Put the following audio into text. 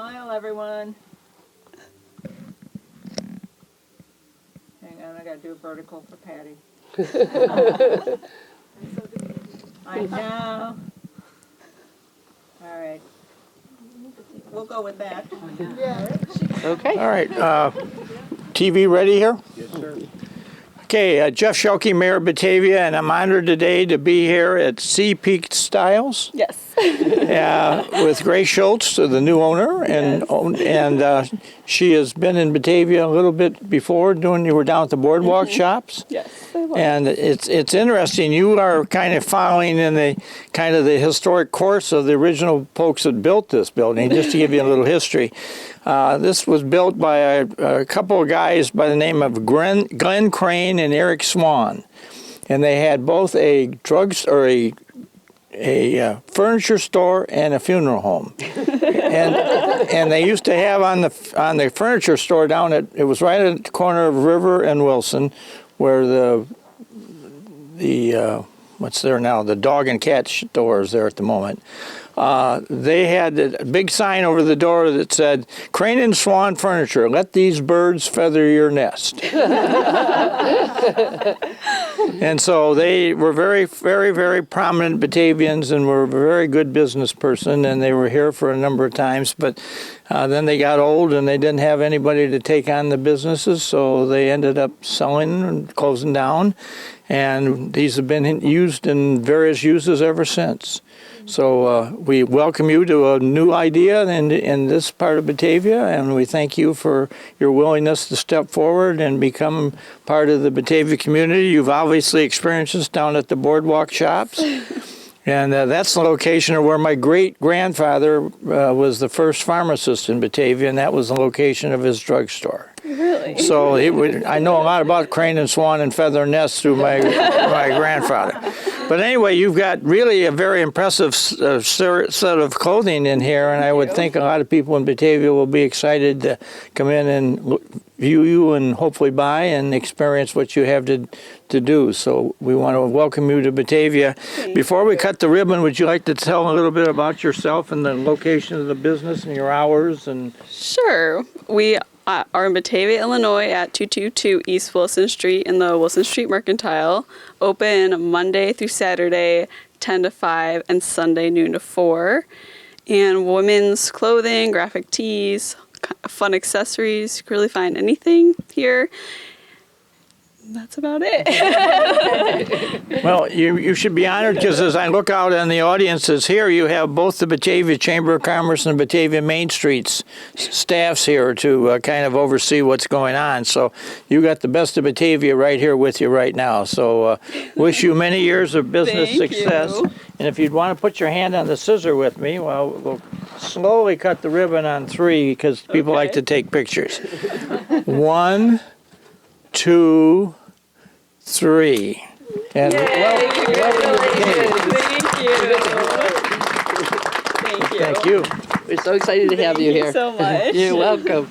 Smile, everyone. Hang on, I gotta do a vertical for Patty. I know. All right. We'll go with that. Okay. All right, TV ready here? Yes, sir. Okay, Jeff Schelke, Mayor of Batavia, and I'm honored today to be here at Sea Peak Styles Yes. with Grace Schultz, the new owner, and she has been in Batavia a little bit before. You were down at the Boardwalk Shops. Yes. I was. And it's interesting. You are kind of following in the historic course of the original folks that built this building. Just to give you a little history, this was built by a couple of guys by the name of Glenn Crane and Eric Swan, and they had both a furniture store and a funeral home. and they used to have on the furniture store down it was right at the corner of River and Wilson, where the what's there now, the dog and cat store is there at the moment. They had a big sign over the door that said, "Crane and Swan Furniture, let these birds feather your nest." And so they were very, very, very prominent Batavians and were a very good business person, and they were here for a number of times, but then they got old and they didn't have anybody to take on the businesses, so they ended up selling and closing down, and these have been used in various uses ever since. So we welcome you to a new idea in this part of Batavia, and we thank you for your willingness to step forward and become part of the Batavia community. You've obviously experienced this down at the Boardwalk Shops. And that's the location where my great-grandfather was the first pharmacist in Batavia, and that was the location of his drugstore. Really? So I know a lot about Crane and Swan and feather nests through my grandfather. But anyway, you've got really a very impressive set of clothing in here, and I would think a lot of people in Batavia will be excited to come in and view you and hopefully buy and experience what you have to do. So we want to welcome you to Batavia. Before we cut the ribbon, would you like to tell a little bit about yourself and the location of the business and your hours? And Sure. We are in Batavia, Illinois at 222 East Wilson Street in the Wilson Street Mercantile. Open Monday through Saturday, 10 to 5, and Sunday, noon to 4. And women's clothing, graphic tees, fun accessories. You can really find anything here. That's about it. well, you should be honored, because as I look out on the audiences here, you have both the Batavia Chamber of Commerce and Batavia Main Street's staffs here to kind of oversee what's going on. So you got the best of Batavia right here with you right now. So wish you many years of business success. You. And if you'd want to put your hand on the scissor with me, well, we'll slowly cut the ribbon on 3 because people like to take pictures. 1, 2, 3. And welcome to Batavia. Thank you. Thank you. We're so excited to have you here. Thank you so much. You're welcome.